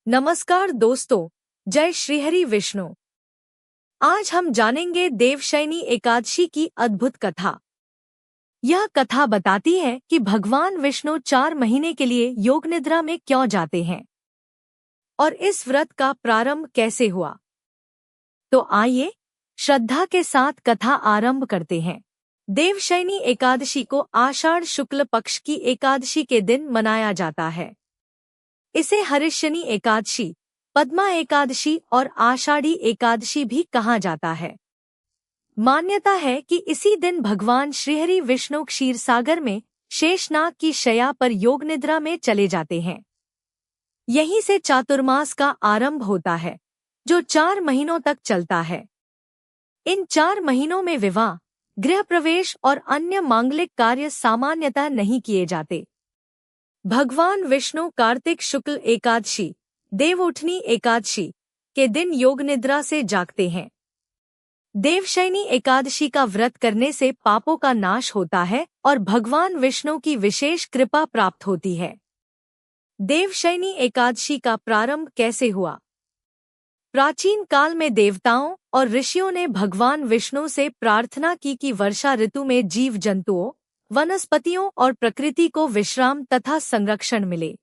नमस्कार दोस्तों, जय श्रीहरि विष्णु। आज हम जानेंगे देवशयनी एकादशी की अद्भुत कथा। यह कथा बताती है कि भगवान विष्णु 4 महीने के लिए योग निद्रा में क्यों जाते हैं और इस व्रत का प्रारंभ कैसे हुआ। तो आइए श्रद्धा के साथ कथा आरंभ करते हैं। देवशयनी एकादशी को आषाढ़ शुक्ल पक्ष की एकादशी के दिन मनाया जाता है। इसे हरिशनी एकादशी, पद्मा एकादशी और आषाढ़ी एकादशी भी कहा जाता है। मान्यता है कि इसी दिन भगवान श्रीहरि विष्णु क्षीरसागर में शेषनाग की शैया पर योग निद्रा में चले जाते हैं। यहीं से चातुर्मास का आरंभ होता है, जो 4 महीनों तक चलता है। इन 4 महीनों में विवाह, गृह प्रवेश और अन्य मांगलिक कार्य सामान्यतः नहीं किए जाते। भगवान विष्णु कार्तिक शुक्ल एकादशी, देवउठनी एकादशी के दिन योग निद्रा से जागते हैं। देवशयनी एकादशी का व्रत करने से पापों का नाश होता है और भगवान विष्णु की विशेष कृपा प्राप्त होती है। देवशयनी एकादशी का प्रारंभ कैसे हुआ? प्राचीन काल में देवताओं और ऋषियों ने भगवान विष्णु से प्रार्थना की कि वर्षा ऋतु में जीव जंतुओं, वनस्पतियों और प्रकृति को विश्राम तथा संरक्षण मिले।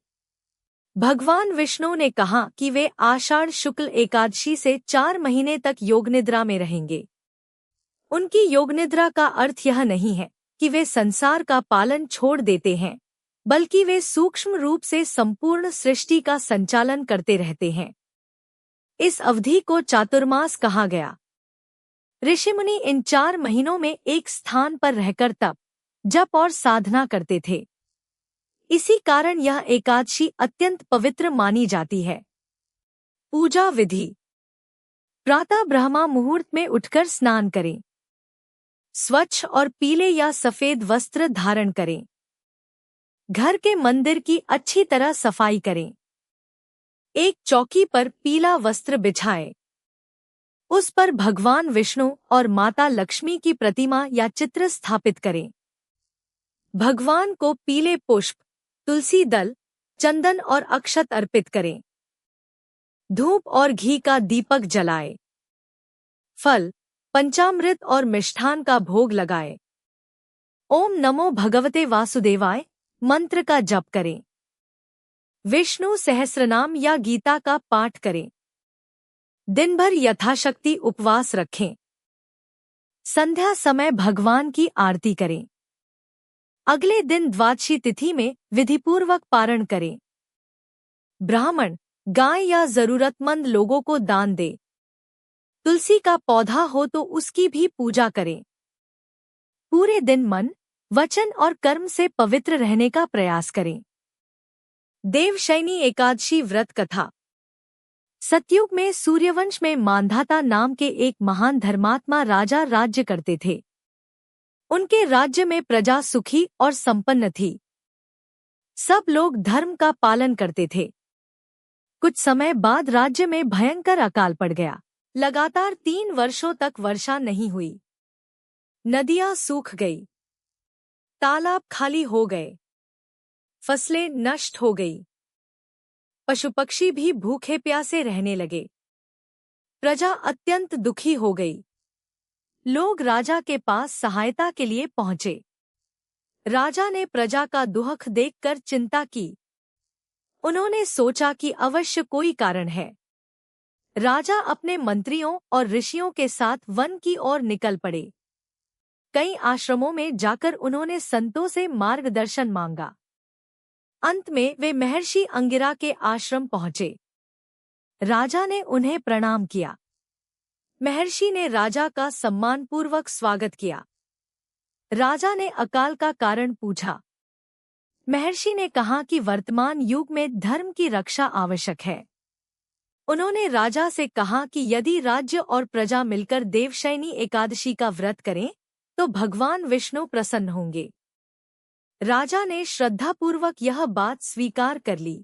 भगवान विष्णु ने कहा कि वे आषाढ़ शुक्ल एकादशी से 4 महीने तक योग निद्रा में रहेंगे। उनकी योग निद्रा का अर्थ यह नहीं है कि वे संसार का पालन छोड़ देते हैं, बल्कि वे सूक्ष्म रूप से संपूर्ण सृष्टि का संचालन करते रहते हैं। इस अवधि को चातुर्मास कहा गया। ऋषिमुनि इन 4 महीनों में एक स्थान पर रहकर तप, जप और साधना करते थे। इसी कारण यह एकादशी अत्यंत पवित्र मानी जाती है। पूजा विधि: प्रातः ब्रह्मा मुहूर्त में उठकर स्नान करें। स्वच्छ और पीले या सफेद वस्त्र धारण करें। घर के मंदिर की अच्छी तरह सफाई करें। एक चौकी पर पीला वस्त्र बिछाएं। उस पर भगवान विष्णु और माता लक्ष्मी की प्रतिमा या चित्र स्थापित करें। भगवान को पीले पुष्प, तुलसी दल, चंदन और अक्षत अर्पित करें। धूप और घी का दीपक जलाएं। फल, पंचामृत और मिष्ठान का भोग लगाएं। ओम नमो भगवते वासुदेवाय मंत्र का जप करें। विष्णु सहस्रनाम या गीता का पाठ करें। दिन भर यथाशक्ति उपवास रखें। संध्या समय भगवान की आरती करें। अगले दिन द्वादशी तिथि में विधिपूर्वक पारण करें। ब्राह्मण, गाय या जरूरतमंद लोगों को दान दे। तुलसी का पौधा हो तो उसकी भी पूजा करें। पूरे दिन मन, वचन और कर्म से पवित्र रहने का प्रयास करें। देवशयनी एकादशी व्रत कथा। सतयुग में सूर्यवंश में मांधाता नाम के एक महान धर्मात्मा राजा राज्य करते थे। उनके राज्य में प्रजा सुखी और संपन्न थी। सब लोग धर्म का पालन करते थे। कुछ समय बाद राज्य में भयंकर अकाल पड़ गया। लगातार 3 वर्षों तक वर्षा नहीं हुई। नदियां सूख गई। तालाब खाली हो गए। फसलें नष्ट हो गई। पशु पक्षी भी भूखे प्यासे रहने लगे। प्रजा अत्यंत दुखी हो गई। लोग राजा के पास सहायता के लिए पहुंचे। राजा ने प्रजा का दुख देखकर चिंता की। उन्होंने सोचा कि अवश्य कोई कारण है। राजा अपने मंत्रियों और ऋषियों के साथ वन की ओर निकल पड़े। कई आश्रमों में जाकर उन्होंने संतों से मार्गदर्शन मांगा। अंत में वे महर्षि अंगिरा के आश्रम पहुंचे। राजा ने उन्हें प्रणाम किया। महर्षि ने राजा का सम्मानपूर्वक स्वागत किया। राजा ने अकाल का कारण पूछा। महर्षि ने कहा कि वर्तमान युग में धर्म की रक्षा आवश्यक है। उन्होंने राजा से कहा कि यदि राज्य और प्रजा मिलकर देवशयनी एकादशी का व्रत करें तो भगवान विष्णु प्रसन्न होंगे। राजा ने श्रद्धापूर्वक यह बात स्वीकार कर ली।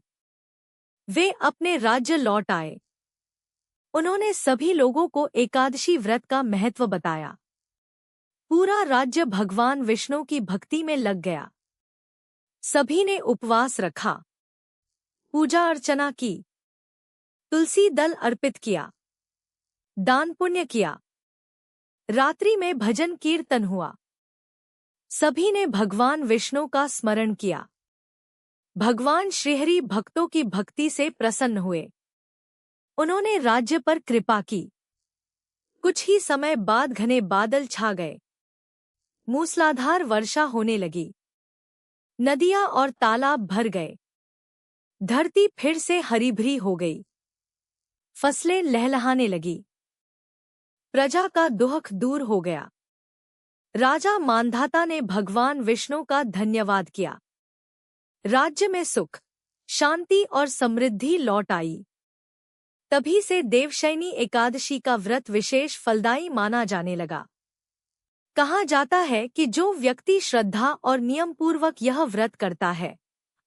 वे अपने राज्य लौट आए। उन्होंने सभी लोगों को एकादशी व्रत का महत्व बताया। पूरा राज्य भगवान विष्णु की भक्ति में लग गया। सभी ने उपवास रखा, पूजा अर्चना की। तुलसी दल अर्पित किया, दान पुण्य किया, रात्रि में भजन कीर्तन हुआ। सभी ने भगवान विष्णु का स्मरण किया। भगवान श्रीहरि भक्तों की भक्ति से प्रसन्न हुए। उन्होंने राज्य पर कृपा की। कुछ ही समय बाद घने बादल छा गए। मूसलाधार वर्षा होने लगी। नदियां और तालाब भर गए। धरती फिर से हरी भरी हो गई। फसलें लहलहाने लगी। प्रजा का दुख दूर हो गया। राजा मांधाता ने भगवान विष्णु का धन्यवाद किया। राज्य में सुख, शांति और समृद्धि लौट आई। तभी से देवशयनी एकादशी का व्रत विशेष फलदायी माना जाने लगा। कहा जाता है कि जो व्यक्ति श्रद्धा और नियम पूर्वक यह व्रत करता है,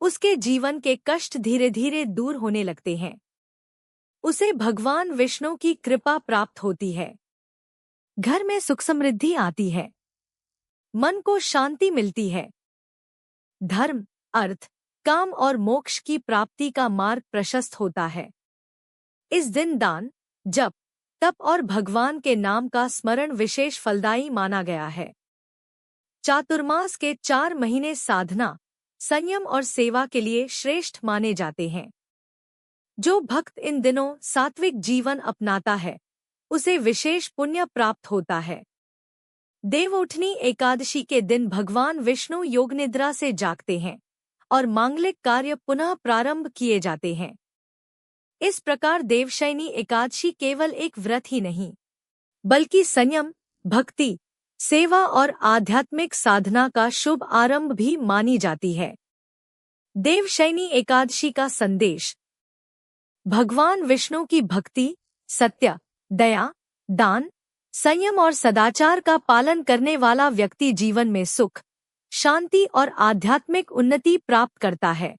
उसके जीवन के कष्ट धीरे धीरे दूर होने लगते हैं। उसे भगवान विष्णु की कृपा प्राप्त होती है। घर में सुख समृद्धि आती है। मन को शांति मिलती है। धर्म, अर्थ, काम और मोक्ष की प्राप्ति का मार्ग प्रशस्त होता है। इस दिन दान, जप, तप और भगवान के नाम का स्मरण विशेष फलदायी माना गया है। चातुर्मास के 4 महीने साधना, संयम और सेवा के लिए श्रेष्ठ माने जाते हैं। जो भक्त इन दिनों सात्विक जीवन अपनाता है, उसे विशेष पुण्य प्राप्त होता है। देवउठनी एकादशी के दिन भगवान विष्णु योगनिद्रा से जागते हैं और मांगलिक कार्य पुनः प्रारंभ किए जाते हैं। इस प्रकार देवशयनी एकादशी केवल एक व्रत ही नहीं, बल्कि संयम, भक्ति, सेवा और आध्यात्मिक साधना का शुभ आरंभ भी मानी जाती है। देवशयनी एकादशी का संदेश: भगवान विष्णु की भक्ति, सत्य, दया, दान, संयम और सदाचार का पालन करने वाला व्यक्ति जीवन में सुख, शांति और आध्यात्मिक उन्नति प्राप्त करता है।